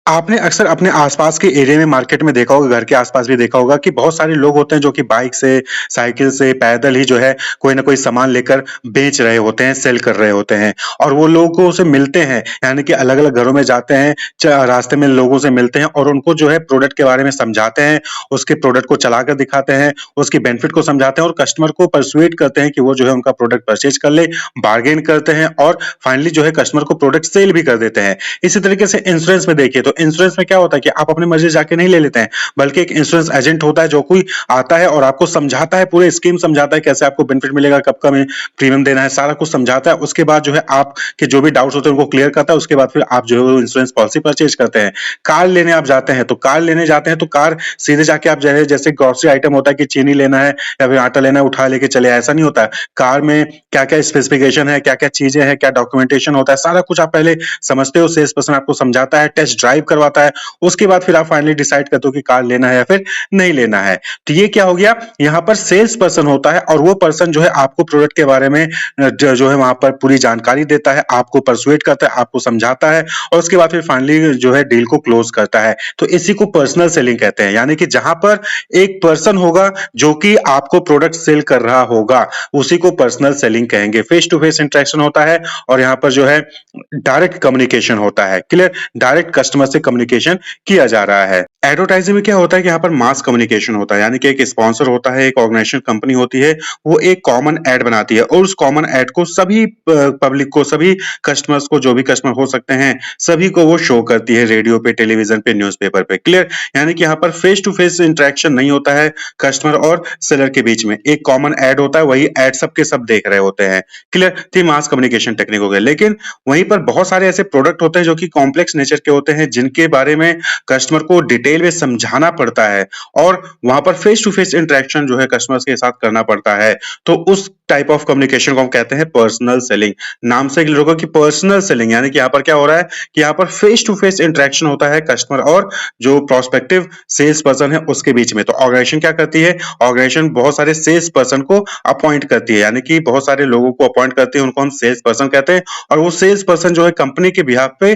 आपने अक्सर अपने आसपास के एरिया में मार्केट में देखा होगा, घर के आसपास भी देखा होगा कि बहुत सारे लोग होते हैं जो कि बाइक से, साइकिल से, पैदल ही जो है कोई न कोई सामान लेकर बेच रहे होते हैं, सेल कर रहे होते हैं और वो लोगों से मिलते हैं, यानी कि अलग-अलग घरों में जाते हैं, च रास्ते में लोगों से मिलते हैं और उनको जो है प्रोडक्ट के बारे में समझाते हैं, उसके प्रोडक्ट को चलाकर दिखाते हैं, उसकी बेनिफिट को समझाते हैं और कस्टमर को पर्सुएड करते हैं कि वो जो है उनका प्रोडक्ट परचेज़ कर ले, बार्गेन करते हैं और फाइनली जो है कस्टमर को प्रोडक्ट सेल भी कर देते हैं। इसी तरीके से इंश्योरेंस में देखिए तो इंश्योरेंस में क्या होता है कि आप अपनी मर्जी से जाके नहीं ले लेते हैं, बल्कि एक इंश्योरेंस एजेंट होता है जो कोई आता है और आपको समझाता है, पूरे स्कीम समझाता है, कैसे आपको बेनिफिट मिलेगा, कब का में प्रीमियम देना है, सारा कुछ समझाता है। उसके बाद जो है आपके जो भी डाउट्स होते हैं उनको क्लियर करता है, उसके बाद फिर आप जो है वो इंश्योरेंस पॉलिसी परचेज करते हैं। कार लेने आप जाते हैं, तो कार लेने जाते हैं तो कार सीधे जाके आप जो है जैसे ग्रोसरी आइटम होता है कि चीनी लेना है या फिर आटा लेना है, उठा लेके चले आए, ऐसा नहीं होता है। कार में क्या-क्या स्पेसिफिकेशन है, क्या-क्या चीजें हैं, क्या डॉक्यूमेंटेशन होता है, सारा कुछ आप पहले समझते हो, सेल्स पर्सन आपको समझाता है, टेस्ट ड्राइव करवाता है, उसके बाद फिर आप फाइनली डिसाइड करते हो कि कार लेना है या फिर नहीं लेना है। तो ये क्या हो गया, यहाँ पर सेल्स पर्सन होता है और वो पर्सन जो है आपको प्रोडक्ट के बारे में जो है वहां पर पूरी जानकारी देता है, आपको परसुएट करता है, आपको समझाता है और उसके बाद फिर फाइनली जो है डील को क्लोज करता है। तो इसी को पर्सनल सेलिंग कहते हैं, यानी कि जहां पर एक पर्सन होगा जो कि आपको प्रोडक्ट सेल कर रहा होगा, उसी को पर्सनल सेलिंग कहेंगे। फेस टू फेस इंटरेक्शन होता है और यहाँ पर जो है डायरेक्ट कम्युनिकेशन होता है। क्लियर? डायरेक्ट कस्टमर से कम्युनिकेशन किया जा रहा है। एडवर्टाइजिंग में क्या होता है कि यहाँ पर मास कम्युनिकेशन होता है, यानी कि एक स्पॉन्सर होता है, एक ऑर्गेनाइजेशन कंपनी होती है, वो एक कॉमन ऐड बनाती है और उस कॉमन ऐड को सभी पब्लिक को, सभी कस्टमर्स को, जो भी कस्टमर हो सकते हैं, सभी को वो शो करती है रेडियो पे, टेलीविजन पे, न्यूज़पेपर पे। क्लियर? यानी कि यहाँ पर फेस टू फेस इंटरेक्शन नहीं होता है कस्टमर और सेलर के बीच में। एक कॉमन ऐड होता है, वही ऐड सबके सब देख रहे होते हैं। क्लियर? तो ये मास कम्युनिकेशन टेक्निक हो गया। लेकिन वहीं पर बहुत सारे ऐसे प्रोडक्ट होते हैं जो कि कॉम्प्लेक्स नेचर के होते हैं, जिनके बारे में कस्टमर को डिटेल में समझाना पड़ता है और वहां पर फेस टू फेस इंटरेक्शन जो है कस्टमर्स के साथ करना पड़ता है। तो उस टाइप ऑफ कम्युनिकेशन को हम कहते हैं पर्सनल सेलिंग। नाम से क्लियर होगा कि पर्सनल सेलिंग, यानी कि यहाँ पर क्या हो रहा है कि यहाँ पर फेस टू फेस इंटरेक्शन होता है कस्टमर और जो प्रोस्पेक्टिव सेल्स पर्सन है उसके बीच में। तो ऑर्गेनाइजेशन क्या करती है, ऑर्गेनाइजेशन बहुत सारे सेल्स पर्सन को अपॉइंट करती है, यानी कि बहुत सारे लोगों को अपॉइंट करती है, उनको हम सेल्स पर्सन कहते हैं और वो सेल्स पर्सन जो है कंपनी के बिहाफ पे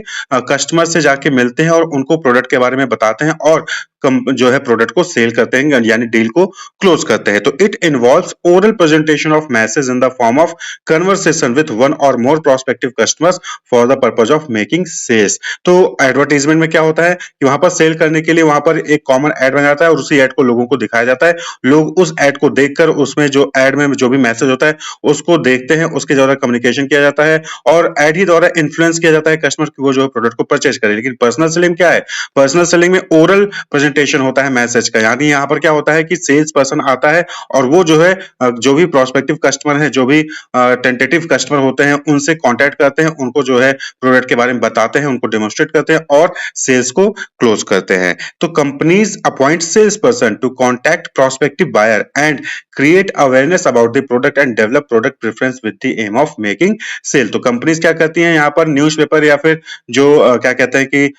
कस्टमर से जाके मिलते हैं और उनको प्रोडक्ट के बारे में बताते हैं और जो है प्रोडक्ट को सेल करते हैं, यानी डील को क्लोज करते हैं। तो it involves oral presentation of message in the form of conversation with one or more prospective customers for the purpose of making sales. तो एडवर्टाइजमेंट में क्या होता है कि वहां पर सेल करने के लिए वहां पर एक कॉमन ऐड बना जाता है और उसी ऐड को लोगों को दिखाया जाता है। लोग उस ऐड को देखकर उसमें जो ऐड में जो भी मैसेज होता है उसको देखते हैं, उसके द्वारा कम्युनिकेशन किया जाता है और ऐड ही द्वारा इन्फ्लुएंस किया जाता है कस्टमर की वो जो है प्रोडक्ट को परचेज करे। लेकिन पर्सनल सेलिंग क्या है, पर्सनल सेलिंग में ओरल प्रेजेंटेशन होता है मैसेज का, यानी यहाँ पर क्या होता है कि सेल्स पर्सन आता है और वो जो है जो भी प्रोस्पेक्टिव कस्टमर है, जो भी टेंटेटिव कस्टमर होते हैं, उनसे कांटेक्ट करते हैं, उनको जो है प्रोडक्ट के बारे में बताते हैं, उनको डेमोन्स्ट्रेट करते हैं और सेल्स को क्लोज करते हैं। तो companies appoint sales person to contact prospective buyer and create awareness about the product and develop product preference with the aim of making sale. तो कंपनीज क्या करती हैं, यहाँ पर न्यूज़पेपर या फिर जो क्या कहते हैं कि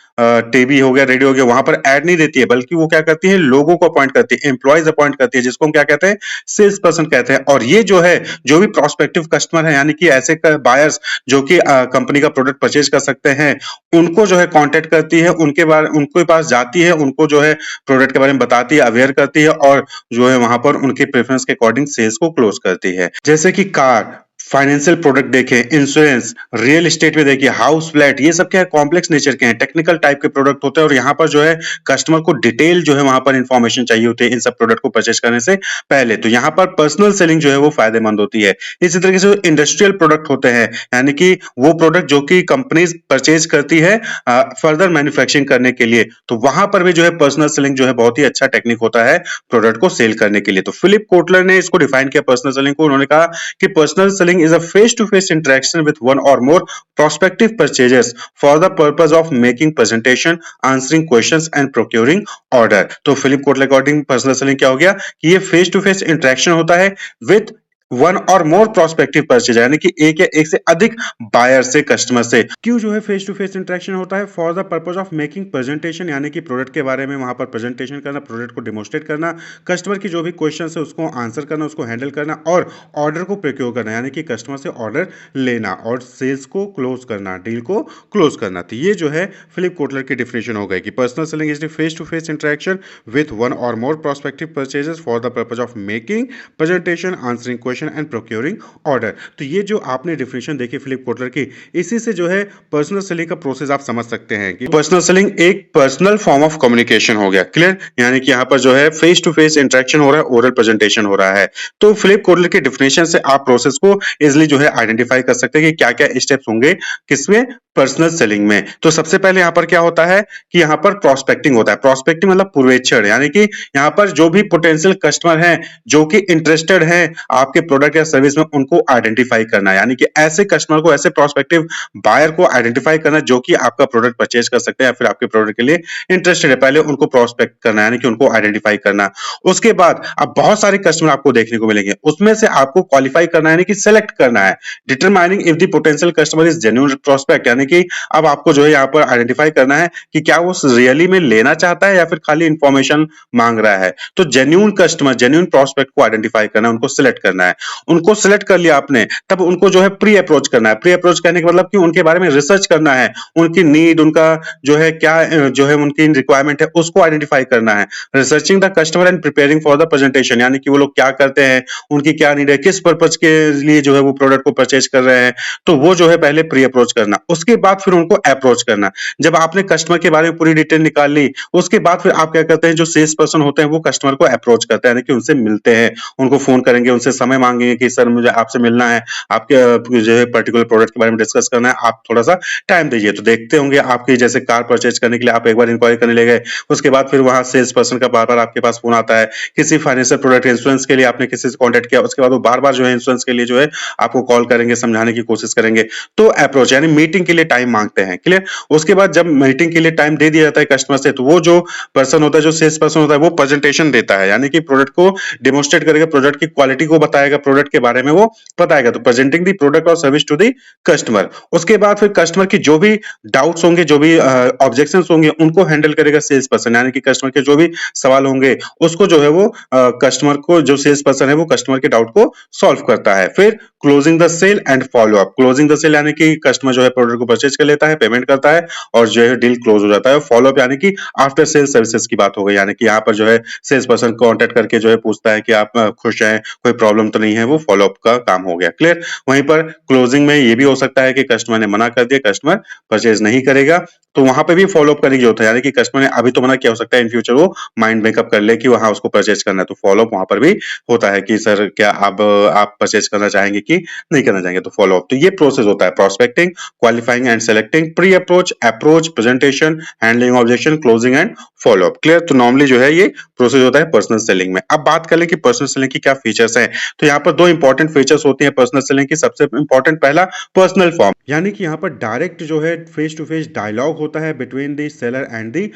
टीवी हो गया, रेडियो हो गया, वहां पर ऐड नहीं देती है, बल्कि वो क्या करती है, लोगों को अपॉइंट करती है, एम्प्लॉयज अपॉइंट करती है, जिसको हम क्या कहते हैं, सेल्स पर्सन कहते हैं। और ये जो है, जो भी प्रोस्पेक्टिव कस्टमर है, यानी कि ऐसे बायर्स जो कि कंपनी का प्रोडक्ट परचेज कर सकते हैं, उनको जो है कांटेक्ट करती है, उनके पास जाती है, उनको जो है प्रोडक्ट के बारे में बताती है, अवेयर करती है और जो है वहां पर उनके प्रेफरेंस के अकॉर्डिंग सेल्स को क्लोज करती है। जैसे कि कार, फाइनेंशियल प्रोडक्ट देखें, इंश्योरेंस, रियल एस्टेट में देखिए, हाउस फ्लैट, ये सब क्या है, कॉम्प्लेक्स नेचर के हैं, टेक्निकल टाइप के प्रोडक्ट होते हैं और यहाँ पर जो है कस्टमर को डिटेल जो है वहां पर इंफॉर्मेशन चाहिए होती है इन सब प्रोडक्ट को परचेज करने से पहले। तो यहाँ पर पर्सनल सेलिंग जो है वो फायदेमंद होती है। इसी तरीके से इंडस्ट्रियल प्रोडक्ट होते हैं, यानी कि वो प्रोडक्ट जो कि कंपनीज परचेज करती है फर्दर मैन्युफैक्चरिंग करने के लिए, तो वहां पर भी जो है पर्सनल सेलिंग जो है बहुत ही अच्छा टेक्निक होता है प्रोडक्ट को सेल करने के लिए। तो फिलिप कोटलर ने इसको डिफाइन किया पर्सनल सेलिंग को, उन्होंने कहा कि personal selling is a face-to-face interaction with one or more prospective purchasers for the purpose of making presentation, answering questions and procuring order। तो Philip Kotler according personal selling क्या हो गया कि ये फेस टू फेस इंटरेक्शन होता है with one or more prospective purchase यानी कि एक या एक से अधिक बायर से, कस्टमर से। क्यों जो है फेस टू फेस इंटरेक्शन होता है? For the purpose of making presentation यानी कि प्रोडक्ट के बारे में वहां पर प्रेजेंटेशन करना, प्रोडक्ट को डेमोस्ट्रेट करना, कस्टमर की जो भी क्वेश्चन है उसको आंसर करना, उसको हैंडल करना और ऑर्डर को प्रोक्योर करना यानी कि कस्टमर से ऑर्डर लेना और सेल्स को क्लोज करना, डील को क्लोज करना। तो ये जो है फिलिप कोटलर की डिफिनेशन हो गई कि personal selling is the face to face interaction with one or more prospective purchases for the purpose of making presentation, answering question and procuring order. तो ये जो आपने डिफिनेशन देखी फिलिप कोटलर की, इसी से जो है पर्सनल सेलिंग का प्रोसेस आप समझ सकते हैं कि पर्सनल सेलिंग एक पर्सनल फॉर्म ऑफ कम्युनिकेशन हो गया। क्लियर? यानी कि यहाँ पर जो है फेस टू फेस इंटरेक्शन हो रहा है, ओरल प्रेजेंटेशन हो रहा है। तो फिलिप कोटलर के डिफिनेशन से आप प्रोसेस को इजिली जो है आइडेंटिफाई कर सकते हैं कि क्या क्या स्टेप्स होंगे किसमें, पर्सनल सेलिंग में। तो सबसे पहले यहाँ पर क्या होता है कि यहाँ पर प्रोस्पेक्टिंग होता है। प्रोस्पेक्टिंग मतलब पूर्वेक्षण, यानी कि यहाँ पर जो भी पोटेंशियल कस्टमर हैं जो कि इंटरेस्टेड हैं आपके प्रोडक्ट या सर्विस में, उनको आइडेंटिफाई करना, यानी कि ऐसे कस्टमर को, ऐसे प्रोस्पेक्टिव बायर को आइडेंटिफाई करना जो कि आपका प्रोडक्ट परचेज कर सकते हैं या फिर आपके प्रोडक्ट के लिए इंटरेस्टेड है। पहले उनको प्रोस्पेक्ट करना यानी कि उनको आइडेंटिफाई करना। उसके बाद अब बहुत सारे कस्टमर आपको देखने को मिलेंगे, उसमें से आपको क्वालिफाई करना यानी कि सेलेक्ट करना है। Determining if the potential customer is genuine prospect, यानी कि अब आपको जो है यहाँ पर आइडेंटिफाई करना है कि क्या वो रियली में लेना चाहता है या फिर खाली इंफॉर्मेशन मांग रहा है। तो जेन्युइन कस्टमर, जेन्युइन प्रोस्पेक्ट को आइडेंटिफाई करना है, उनको सिलेक्ट करना है। उनको सिलेक्ट कर लिया आपने, तब उनको जो है प्री अप्रोच करना है। प्री अप्रोच करने का मतलब कि उनके बारे में रिसर्च करना है, उनकी नीड, उनका जो है क्या जो है उनकी रिक्वायरमेंट है उसको आइडेंटिफाई करना है। Researching the customer and preparing for the presentation, यानी कि वो लोग क्या करते हैं, उनकी क्या नीड है, किस पर्पज के लिए जो है वो प्रोडक्ट को परचेज कर रहे हैं। तो वो जो है पहले प्री अप्रोच करना, उसके बाद फिर उनको अप्रोच करना। जब आपने कस्टमर के बारे में पूरी डिटेल निकाल ली, उसके बाद फिर आप क्या करते हैं, जो सेल्स पर्सन होते हैं वो कस्टमर को अप्रोच करते हैं, यानी कि उनसे मिलते हैं, उनको फोन करेंगे, उनसे समय मांगेंगे कि सर मुझे आपसे मिलना है, आपके जो है पर्टिकुलर प्रोडक्ट के बारे में डिस्कस करना है, आप थोड़ा सा टाइम दीजिए। तो देखते होंगे आपकी जैसे कार परचेज करने के लिए आप एक बार इंक्वायरी करने ले गए, उसके बाद फिर वहां सेल्स पर्सन का बार बार आपके पास फोन आता है। किसी फाइनेंशियल प्रोडक्ट इंश्योरेंस के लिए आपने किसी से कॉन्टेक्ट किया, उसके बाद वो बार बार जो है इंश्योरेंस के लिए जो है आपको कॉल करेंगे, समझाने की कोशिश करेंगे। तो अप्रोच यानी मीटिंग के लिए टाइम मांगते हैं। क्लियर? उसके बाद जब मीटिंग के लिए टाइम दे दिया जाता है कस्टमर से, तो वो जो पर्सन होता है, जो सेल्स पर्सन होता है, वो प्रेजेंटेशन देता है, यानी कि प्रोडक्ट को डेमोस्ट्रेट करेगा, प्रोडक्ट की क्वालिटी को बताएगा, प्रोडक्ट के बारे में वो बताएगा। तो प्रेजेंटिंग दी प्रोडक्ट और सर्विस टू दी कस्टमर। उसके बाद फिर कस्टमर की जो भी डाउट्स होंगे, जो भी ऑब्जेक्शंस होंगे, उनको हैंडल करेगा सेल्स पर्सन, यानी कि कस्टमर के जो भी सवाल होंगे उसको जो है वो कस्टमर को, जो सेल्स पर्सन है वो कस्टमर के डाउट को सॉल्व करता है। फिर closing the sale and follow up. Closing the sale यानी कि कस्टमर जो है प्रोडक्ट को परचेज कर लेता है, पेमेंट करता है और जो है डील क्लोज हो जाता है। फॉलो अप यानी कि आफ्टर सेल सर्विसेज की बात हो गई, यानी कि यहाँ पर जो है सेल्स पर्सन कांटेक्ट करके जो है पूछता है कि आप खुश हैं, कोई प्रॉब्लम तो नहीं है, वो फॉलो अप का काम हो गया। क्लियर? वहीं पर क्लोजिंग में ये भी हो सकता है कि कस्टमर ने मना कर दिया, कस्टमर परचेज नहीं करेगा, तो वहां पे भी फॉलो अप करने की जरूरत है, यानी कि कस्टमर ने अभी तो मना किया, हो सकता है इन फ्यूचर वो माइंड मेकअप कर ले कि वहां उसको परचेज करना है, तो फॉलो अप वहां पर भी होता है कि सर क्या आप परचेज करना चाहेंगे कि नहीं करना चाहेंगे, तो फॉलो अप। तो ये प्रोसेस होता है prospecting, qualifying and selecting, pre approach, approach, presentation, handling objection, closing and follow up. Clear? तो नॉर्मली जो है ये प्रोसेस होता है पर्सनल सेलिंग में। अब बात कर लें कि पर्सनल सेलिंग की क्या फीचर्स हैं, तो यहाँ पर दो इंपॉर्टेंट फीचर्स होती हैं पर्सनल सेलिंग की। सबसे इंपॉर्टेंट पहला, पर्सनल फॉर्म, यानी कि यहाँ पर डायरेक्ट जो है फेस टू फेस डायलॉग होता है between the seller and the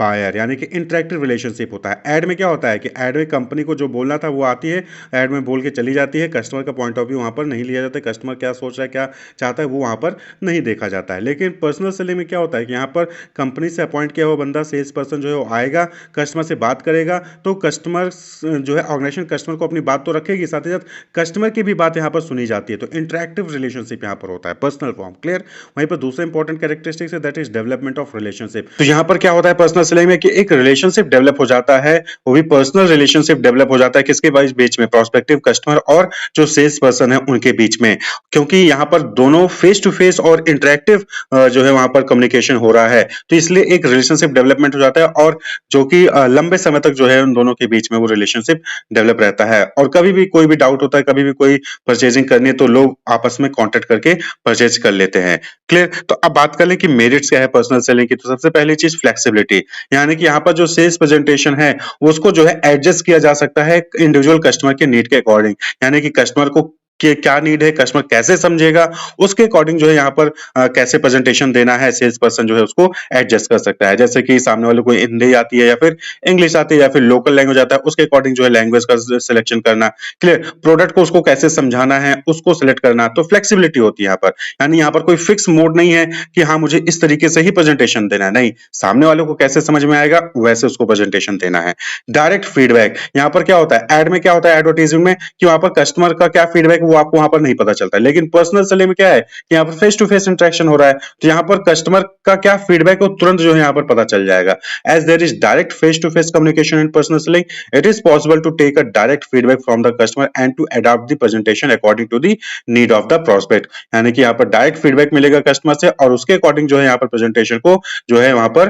buyer, यानी कि इंटरेक्टिव रिलेशनशिप होता है। एड में क्या होता है कि एड में कंपनी को जो बोलना था वो आती है, एड में बोल के चली जाती है, कस्टमर का पॉइंट ऑफ व्यू वहाँ पर नहीं लिया जाता है, कस्टमर क्या सोच रहा है, क्या चाहता है, वो वहाँ पर नहीं देखा जाता है। लेकिन पर्सनल सेलिंग में क्या होता है कि यहाँ पर कंपनी से अपॉइंट किया हुआ बंदा, सेल्स पर्सन जो है वो आएगा, कस्टमर से बात करेगा, तो कस्टमर जो है ऑर्गेनाइजेशन कस्टमर को अपनी बात तो रखेगी, साथ ही साथ कस्टमर की भी बात यहाँ पर सुनी जाती है। तो इंटरेक्टिव रिलेशनशिप यहाँ पर होता है, पर्सनल फॉर्म। क्लियर? वहीं पर दूसरा इंपॉर्टेंट कैरेक्टरिस्टिक्स है that is development of relationship. तो यहाँ पर क्या होता है पर्सनल सेलिंग में कि एक रिलेशनशिप डेवलप हो जाता है, वो भी पर्सनल रिलेशनशिप डेवलप हो जाता है, किसके बीच में, प्रोस्पेक्टिव कस्टमर और जो सेल्स पर्सन है उनके बीच में, क्योंकि यहाँ पर दोनों फेस टू फेस और इंटरेक्टिव जो है वहां पर कम्युनिकेशन हो रहा है, तो इसलिए एक रिलेशनशिप डेवलपमेंट हो जाता है, और जो कि लंबे समय तक जो है उन दोनों के बीच में वो रिलेशनशिप डेवलप रहता है। और कभी भी कोई भी डाउट होता है, कभी भी कोई परचेजिंग करनी है, तो लोग आपस में कॉन्टेक्ट करके परचेज कर लेते हैं। क्लियर? तो अब बात कर ले कि मेरिट्स क्या है पर्सनल सेलिंग की, तो सबसे पहली चीज फ्लेक्सिबिलिटी, यानी कि यहाँ पर जो सेल्स प्रेजेंटेशन है उसको जो है एडजस्ट किया जा सकता है इंडिविजुअल कस्टमर के नीड के अकॉर्डिंग, यानी कि कस्टमर को कि क्या नीड है, कस्टमर कैसे समझेगा, उसके अकॉर्डिंग जो है यहाँ पर कैसे प्रेजेंटेशन देना है, सेल्स पर्सन जो है उसको एडजस्ट कर सकता है। जैसे कि सामने वाले को हिंदी आती है या फिर इंग्लिश आती है या फिर लोकल लैंग्वेज आता है, उसके अकॉर्डिंग जो है लैंग्वेज का सिलेक्शन करना, क्लियर, प्रोडक्ट को उसको कैसे समझाना है उसको सिलेक्ट करना, तो फ्लेक्सिबिलिटी होती है यहाँ पर। यानी यहाँ पर कोई फिक्स मोड नहीं है कि हाँ मुझे इस तरीके से ही प्रेजेंटेशन देना है, नहीं, सामने वाले को कैसे समझ में आएगा वैसे उसको प्रेजेंटेशन देना है। डायरेक्ट फीडबैक, यहाँ पर क्या होता है, एड में क्या होता है, एडवर्टाइजिंग में, कि वहां पर कस्टमर का क्या फीडबैक वो आपको वहां पर नहीं पता चलता, लेकिन पर्सनल सेलिंग में क्या है कि यहाँ पर फेस टू फेस इंटरेक्शन हो रहा है, तो यहाँ पर कस्टमर का क्या फीडबैक है वो तुरंत जो है यहाँ पर पता चल जाएगा। As there is direct face to face communication in personal selling, it is possible to take a direct feedback from the customer and to adapt the presentation according to the need of the prospect। यानी कि यहाँ पर direct feedback मिलेगा customer से और उसके according जो है यहाँ पर प्रेजेंटेशन को जो है वहां पर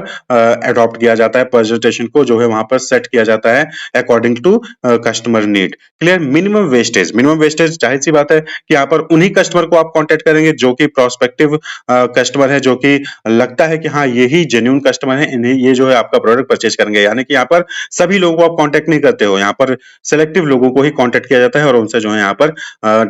अडॉप्ट किया जाता है, प्रेजेंटेशन को जो है वहां पर सेट किया जाता है according to customer need. Clear. Minimum wastage, minimum wastage जाहिर सी बात है कि यहाँ पर उन्हीं कस्टमर को आप कांटेक्ट करेंगे जो कि प्रोस्पेक्टिव कस्टमर है, जो कि लगता है कि हाँ यही जेन्युइन कस्टमर है, इन्हें ये जो है आपका प्रोडक्ट परचेज करेंगे। यानी कि यहाँ पर सभी लोगों को आप कांटेक्ट नहीं करते हो, यहाँ पर सिलेक्टिव लोगों को ही कांटेक्ट किया जाता है और उनसे जो है यहाँ पर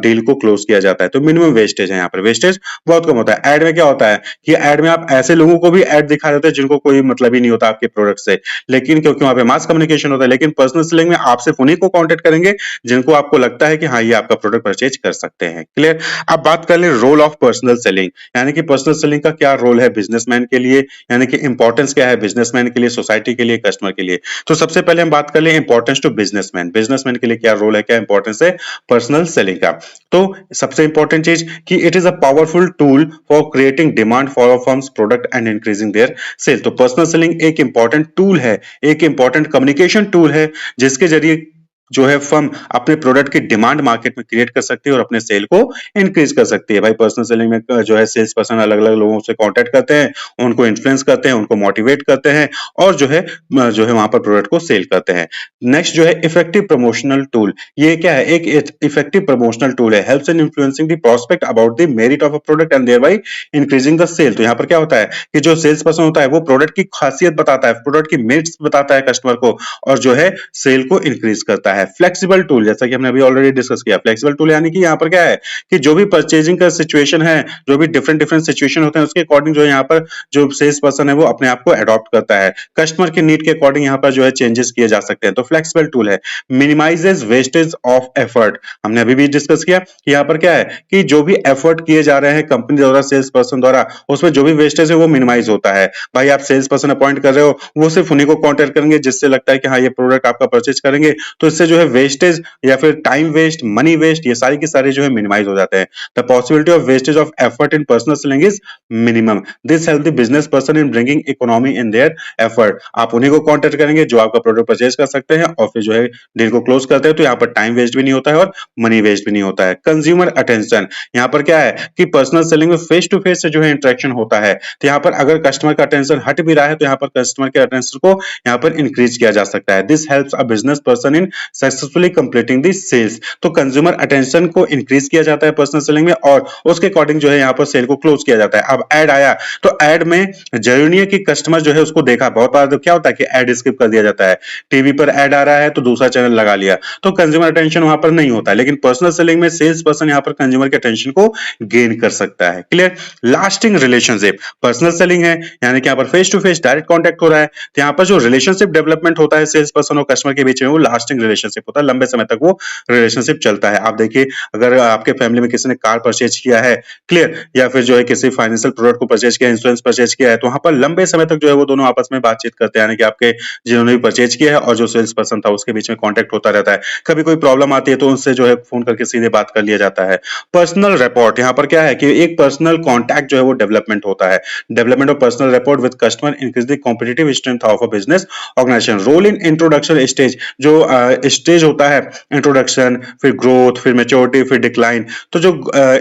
डील को क्लोज किया जाता है। तो मिनिमम वेस्टेज है, यहाँ पर वेस्टेज बहुत कम होता है। एड में क्या होता है कि एड में आप ऐसे लोगों को भी एड दिखा देते हैं जिनको कोई मतलब ही नहीं होता आपके प्रोडक्ट से, लेकिन क्योंकि वहां पे मास कम्युनिकेशन होता है। लेकिन पर्सनल सेलिंग में आप सिर्फ उन्हीं को कांटेक्ट करेंगे जिनको आपको लगता है कि हाँ ये आपका प्रोडक्ट परचेज कर सकते हैं। क्लियर। अब बात कर ले रोल ऑफ पर्सनल सेलिंग, यानी कि पर्सनल सेलिंग का क्या रोल है बिजनेसमैन के लिए, यानी कि इंपॉर्टेंस क्या है बिजनेसमैन के लिए, सोसाइटी के लिए, कस्टमर के लिए। तो सबसे पहले हम बात कर ले इंपॉर्टेंस टू बिजनेसमैन, बिजनेसमैन के लिए क्या रोल है, क्या इंपॉर्टेंस है पर्सनल सेलिंग का। तो सबसे इंपॉर्टेंट चीज कि it is a powerful tool for creating demand for firms product and increasing their sale. तो पर्सनल सेलिंग एक इंपॉर्टेंट टूल है, एक इंपॉर्टेंट कम्युनिकेशन टूल है जिसके जरिए जो है फर्म अपने प्रोडक्ट की डिमांड मार्केट में क्रिएट कर सकती है और अपने सेल को इंक्रीज कर सकती है। भाई पर्सनल सेलिंग में जो है सेल्स पर्सन अलग अलग लोगों से कांटेक्ट करते हैं, उनको इन्फ्लुएंस करते हैं, उनको मोटिवेट करते हैं और जो है वहां पर प्रोडक्ट को सेल करते हैं। नेक्स्ट जो है इफेक्टिव प्रमोशनल टूल, ये क्या है, एक इफेक्टिव प्रमोशनल टूल है, helps in influencing the prospect about the merit of a product and thereby increasing the sale. तो यहाँ पर क्या होता है कि जो सेल्स पर्सन होता है वो प्रोडक्ट की खासियत बताता है, प्रोडक्ट की मेरिट्स बताता है कस्टमर को और जो है सेल को इंक्रीज करता है। फ्लेक्सिबल टूल, जैसा कि हमने अभी ऑलरेडी डिस्कस किया, फ्लेक्सिबल टूल यानी कि यहाँ पर क्या है कि जो भी परचेजिंग का सिचुएशन है, जो भी डिफरेंट डिफरेंट सिचुएशन होते हैं उसके अकॉर्डिंग जो है यहाँ पर जो सेल्स पर्सन है वो अपने आप को अडॉप्ट करता है, कस्टमर के नीड के अकॉर्डिंग यहाँ पर जो है चेंजेस किए जा सकते हैं। तो फ्लेक्सिबल टूल है। मिनिमाइजेस वेस्टेज ऑफ एफर्ट, हमने अभी भी डिस्कस किया कि यहाँ पर क्या है कि जो भी एफर्ट किए जा रहे हैं कंपनी द्वारा, सेल्स पर्सन द्वारा, उसमें जो भी वेस्टेज है वो मिनिमाइज होता है। भाई आप सेल्स पर्सन अपॉइंट कर रहे हो, वो सिर्फ उन्हीं को कांटेक्ट करेंगे जिससे लगता है कि हाँ ये प्रोडक्ट आपका परचेज करेंगे, तो इससे जो है वेस्टेज या फिर टाइम वेस्ट, मनी वेस्ट, ये सारी की सारी जो है मिनिमाइज हो जाते हैं। The possibility of wastage of effort in personal selling is minimum. This help the business person in bringing economy in their effort. आप उन्हीं को कांटेक्ट करेंगे जो आपका प्रोडक्ट परचेज कर सकते हैं और फिर जो है डील को क्लोज करते हैं, तो यहाँ पर टाइम वेस्ट भी नहीं होता है और मनी वेस्ट भी नहीं होता है। कंज्यूमर अटेंशन, यहाँ पर क्या है कि पर्सनल सेलिंग में फेस टू फेस से जो है इंटरेक्शन होता है, तो यहाँ पर अगर कस्टमर का अटेंशन हट भी रहा है तो यहाँ पर कस्टमर के अटेंशन को यहाँ पर इंक्रीज किया जा सकता है। This helps a business person in successfully completing the sales. तो कंज्यूमर अटेंशन को इंक्रीज किया जाता है पर्सनल सेलिंग में और उसके अकॉर्डिंग जो है यहाँ पर सेल को क्लोज किया जाता है। अब ऐड आया तो ऐड में जरूरी नहीं है कि कस्टमर जो है उसको देखा, बहुत बार तो क्या होता है कि ऐड स्किप कर दिया जाता है, टीवी पर ऐड आ रहा है तो दूसरा चैनल लगा लिया, तो कंज्यूमर अटेंशन वहां पर नहीं होता है। लेकिन पर्सनल सेलिंग में सेल्स पर्सन यहाँ पर कंज्यूमर के अटेंशन को गेन कर सकता है। Clear. Lasting relationship, personal selling है यानी कि यहाँ पर face to face direct contact हो रहा है, तो यहाँ पर जो रिलेशनशिप डेवलपमेंट होता है सेल्स पर्सन और कस्टमर के बीच में वो लास्टिंग रिलेशनशिप होता है, लंबे समय तक वो रिलेशनशिप चलता है। आप देखिए अगर आपके फैमिली में किसी ने कार परचेज किया है, क्लियर, या फिर जो है किसी फाइनेंशियल प्रोडक्ट को परचेज किया, इंश्योरेंस परचेज किया है, तो वहां पर लंबे समय तक जो है वो दोनों आपस में बातचीत करते हैं, यानी कि आपके जिन्होंने भी परचेज किया है और जो सेल्स पर्सन था उसके बीच में कॉन्टेक्ट होता रहता है। कभी कोई प्रॉब्लम आती है तो उनसे जो है फोन करके सीधे बात कर लिया जाता है। पर्सनल रिपोर्ट, यहाँ पर क्या है कि एक पर्सनल कॉन्टैक्ट जो है वो डेवलपमेंट होता है, development of personal rapport with customer increase the competitive strength of a business organization. Role in introduction stage, जो स्टेज होता है इंट्रोडक्शन, फिर ग्रोथ, फिर मैच्योरिटी, फिर डिक्लाइन, तो जो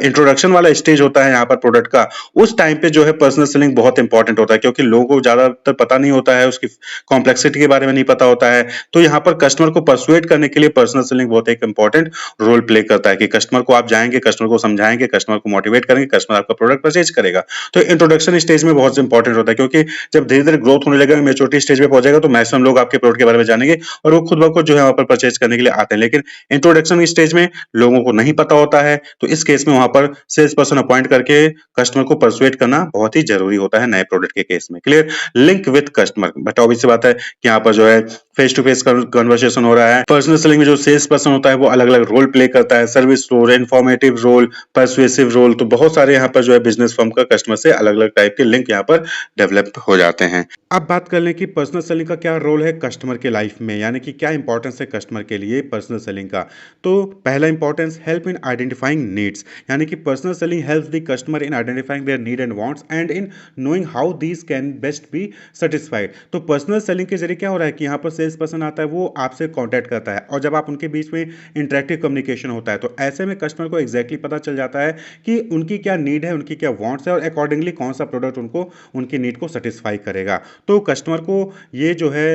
इंट्रोडक्शन वाला स्टेज होता है यहाँ पर प्रोडक्ट का, उस टाइम पे जो है पर्सनल सेलिंग बहुत इंपॉर्टेंट होता है, क्योंकि लोगों को ज्यादातर पता नहीं होता है, उसकी कॉम्प्लेक्सिटी के बारे में नहीं पता होता है। तो यहाँ पर कस्टमर को परसुएट करने के लिए पर्सनल सेलिंग बहुत एक इंपॉर्टेंट रोल प्ले करता है कि कस्टमर को आप जाएंगे, कस्टमर को समझाएंगे, कस्टमर को मोटिवेट करेंगे, कस्टमर आपका प्रोडक्ट परचेज करेगा। तो इंट्रोडक्शन स्टेज में बहुत इंपॉर्टेंट होता है, क्योंकि जब धीरे धीरे ग्रोथ होने लगेगा, मैच्योरिटी स्टेज पे पहुंचेगा, तो मैक्सिमम लोग आपके प्रोडक्ट के बारे में जानेंगे और वो खुद ब खुद जो है वहां पर परचेज़ करने के लिए आते हैं। लेकिन इंट्रोडक्शन स्टेज में लोगों को नहीं पता होता है, तो इस केस में वहाँ पर सेल्स पर्सन अपॉइंट करके कस्टमर को पर्सुएड करना बहुत ही ज़रूरी होता है नए प्रोडक्ट के केस में। Clear? Link with customer, but obvious सी बात है कि यहाँ पर जो है फेस टू फेस कन्वर्सेशन हो रहा है। पर्सनल सेलिंग में जो सेल्स पर्सन होता है वो अलग-अलग रोल प्ले करता है, service role, informative role, persuasive role, तो बहुत सारे यहाँ पर जो है बिज़नेस फर्म का कस्टमर से अलग-अलग टाइप के लिंक यहाँ पर डेवलप हो जाते हैं। अब बात कर लें कि पर्सनल सेलिंग का क्या रोल है कस्टमर के लाइफ में, यानी कि क्या इंपॉर्टेंस है कस्टमर के लिए पर्सनल सेलिंग का। तो पहला importance, help in identifying needs, यानी कि personal selling helps the customer in identifying their need and wants and in knowing how these can best be satisfied. तो पर्सनल सेलिंग के जरिए क्या हो रहा है कि यहाँ पर सेल्स पर्सन आता है, वो आपसे कॉन्टैक्ट करता है और जब आप उनके बीच में इंटरेक्टिव कम्युनिकेशन होता है तो ऐसे में कस्टमर को एग्जैक्टली पता चल जाता है कि उनकी क्या नीड है, उनकी क्या वांट्स है और अकॉर्डिंगली कौन सा प्रोडक्ट उनको उनकी नीड को सेटिस्फाई करेगा। तो कस्टमर को ये जो है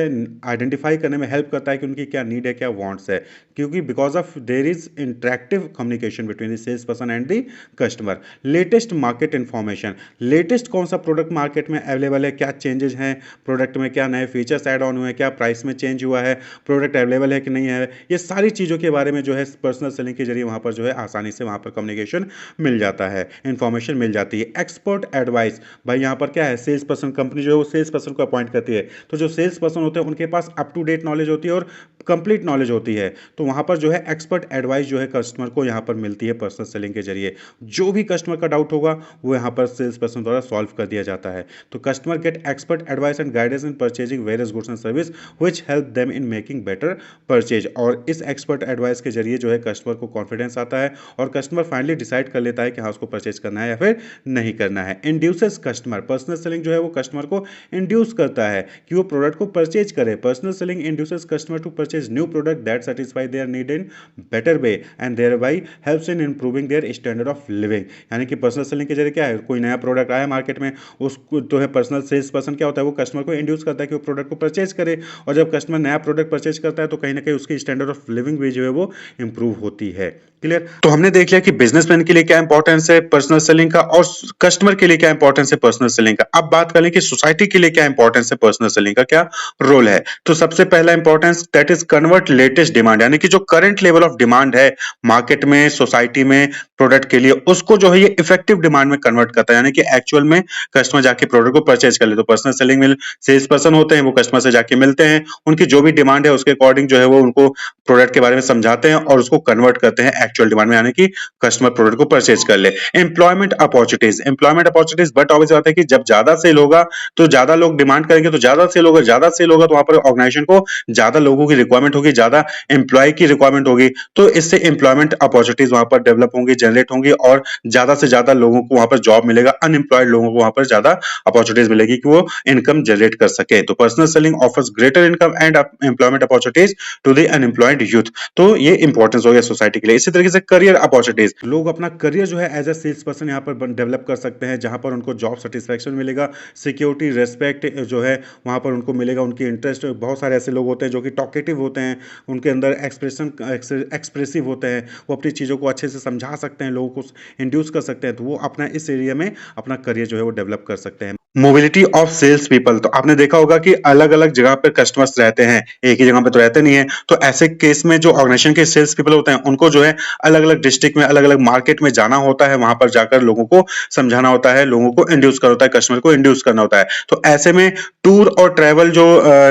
आइडेंटिफाई करने में हेल्प करता है कि उनकी क्या नीड है, क्या वांट्स है, क्योंकि because of there is interactive communication between the sales person and the customer. Latest market information, latest कौन सा प्रोडक्ट मार्केट में अवेलेबल है, क्या चेंजेस हैं प्रोडक्ट में, क्या नए फीचर्स ऐड ऑन हुए हैं, क्या प्राइस में चेंज हुआ है, प्रोडक्ट अवेलेबल है कि नहीं है, ये सारी चीज़ों के बारे में जो है पर्सनल सेलिंग के जरिए वहाँ पर जो है आसानी से वहाँ पर कम्युनिकेशन मिल जाता है, इंफॉर्मेशन मिल जाती है। एक्सपर्ट एडवाइस, भाई यहाँ पर क्या है, सेल्स पर्सन, कंपनी जो है वो सेल्स पर्सन को अपॉइंट करती है, तो जो सेल्स पर्सन होते हैं उनके पास अप टू डेट नॉलेज होती है और कंप्लीट नॉलेज होती है, तो वहाँ पर जो है एक्सपर्ट एडवाइस जो है कस्टमर को यहाँ पर मिलती है पर्सनल सेलिंग के जरिए। जो भी कस्टमर का डाउट होगा वो यहाँ पर सेल्स पर्सन द्वारा सॉल्व कर दिया जाता है। तो customer get expert advice and guidance in purchasing various goods and service which help them in making better purchase. और इस एक्सपर्ट एडवाइस के जरिए जो है कस्टमर को कॉन्फिडेंस आता है और कस्टमर फाइनली डिसाइड कर लेता है कि हाँ उसको परचेज करना है या फिर नहीं करना है। इंड्यूसेस कस्टमर, पर्सनल सेलिंग जो है वो कस्टमर को इंड्यूस करता है कि वो प्रोडक्ट को परचेज करे। Personal selling induces customer to purchase new product that satisfy their need in better way and thereby helps in improving their standard of living. यानी कि पर्सनल सेलिंग के जरिए क्या है, कोई नया प्रोडक्ट आया मार्केट में, उसको जो है पर्सनल सेल्स पर्सन क्या होता है वो कस्टमर को इंड्यूस करता है कि वो प्रोडक्ट को परचेज करे, और जब कस्टमर नया प्रोडक्ट परचेज करता है तो कहीं ना कहीं उसकी स्टैंडर्ड ऑफ लिविंग भी जो है वो इंप्रूव होती है। क्लियर? तो हमने देख लिया कि बिजनेसमैन के लिए क्या इंपॉर्टेंस है पर्सनल सेलिंग का और कस्टमर के लिए क्या इंपॉर्टेंस है पर्सनल सेलिंग का। अब बात करें कि सोसाइटी के लिए क्या इंपॉर्टेंस है पर्सनल सेलिंग का, क्या रोल है। तो सबसे पहला importance, that is convert latest demand, यानी कि जो करंट लेवल ऑफ डिमांड है मार्केट में, सोसाइटी में प्रोडक्ट के लिए, उसको जो है ये इफेक्टिव डिमांड में कन्वर्ट करता है, यानी कि एक्चुअल में कस्टमर जाके प्रोडक्ट को परचेज कर ले। तो पर्सनल सेलिंग में सेल्स पर्सन होते हैं, वो कस्टमर से जाके मिलते हैं, उनकी जो भी डिमांड है उसके अकॉर्डिंग जो है वो उनको प्रोडक्ट के बारे में समझाते हैं और उसको कन्वर्ट करते हैं एक्चुअल डिमांड में, यानी कि कस्टमर प्रोडक्ट को परचेज कर ले। Employment opportunities, employment opportunities, but obvious बात है कि जब ज्यादा सेल होगा तो ज्यादा लोग डिमांड करेंगे, तो ज्यादा सेल होगा, ज्यादा सेल होगा तो वहां पर ऑर्गेनाइजेशन को ज्यादा लोगों की रिक्वायरमेंट होगी, ज्यादा एम्प्लॉय की रिक्वायरमेंट होगी, तो इससे एम्प्लॉयमेंट अपॉर्चुनिटीज वहां पर डेवलप होंगी, जनरेट होंगी और ज्यादा से ज्यादा लोगों को वहां पर जॉब मिलेगा, अनएम्प्लॉयड लोगों को वहां पर ज्यादा अपॉर्चुनिटीज मिलेगी कि वो इनकम जनरेट कर सके। तो personal selling offers greater income and employment opportunities to the unemployed youth. तो ये इंपॉर्टेंस हो गया सोसाइटी के लिए। इसी तरीके से करियर अपॉर्चुनिटीज, लोग अपना करियर जो है एज ए सेल्स पर्सन यहाँ पर डेवलप कर सकते हैं, जहां पर उनको जॉब सेटिस्फैक्शन मिलेगा, सिक्योरिटी, रेस्पेक्ट जो है वहां पर उनको मिलेगा, उनकी इंटरेस्ट। बहुत सारे ऐसे लोग होते हैं जो कि टॉकेटिव होते हैं, उनके अंदर एक्सप्रेसिव होते हैं, वो अपनी चीज़ों को अच्छे से समझा सकते हैं, लोगों को इंड्यूस कर सकते हैं, तो वो अपना इस एरिया में अपना करियर जो है वो डेवलप कर सकते हैं। मोबिलिटी ऑफ सेल्स पीपल, तो आपने देखा होगा कि अलग अलग जगह पे कस्टमर्स रहते हैं, एक ही जगह पे तो रहते नहीं है, तो ऐसे केस में जो ऑर्गेनाइजेशन के सेल्स पीपल होते हैं उनको जो है अलग अलग डिस्ट्रिक्ट में, अलग अलग मार्केट में जाना होता है, वहां पर जाकर लोगों को समझाना होता है, लोगों को इंड्यूस करना होता है, कस्टमर को इंड्यूस करना होता है। तो ऐसे में टूर और ट्रैवल जो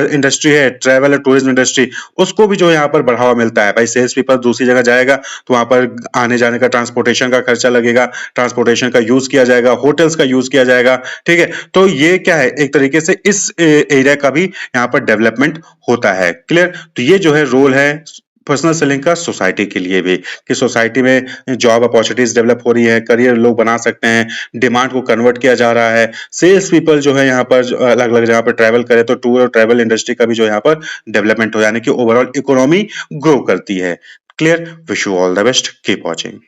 इंडस्ट्री है, ट्रैवल और टूरिज्म इंडस्ट्री, उसको भी जो है यहाँ पर बढ़ावा मिलता है। भाई सेल्स पीपल दूसरी जगह जाएगा तो वहां पर आने जाने का ट्रांसपोर्टेशन का खर्चा लगेगा, ट्रांसपोर्टेशन का यूज किया जाएगा, होटल्स का यूज किया जाएगा, ठीक है। तो ये क्या है, एक तरीके से इस एरिया का भी यहाँ पर डेवलपमेंट होता है। क्लियर? तो ये जो है रोल है पर्सनल सेलिंग का सोसाइटी के लिए भी, कि सोसाइटी में जॉब अपॉर्चुनिटीज डेवलप हो रही है, करियर लोग बना सकते हैं, डिमांड को कन्वर्ट किया जा रहा है, सेल्स पीपल जो है यहाँ पर अलग अलग जगह पर ट्रैवल करे तो टूर और ट्रैवल इंडस्ट्री का भी जो यहाँ पर डेवलपमेंट हो, यानी कि ओवरऑल इकोनॉमी ग्रो करती है। Clear? Wish you all the best, keep watching.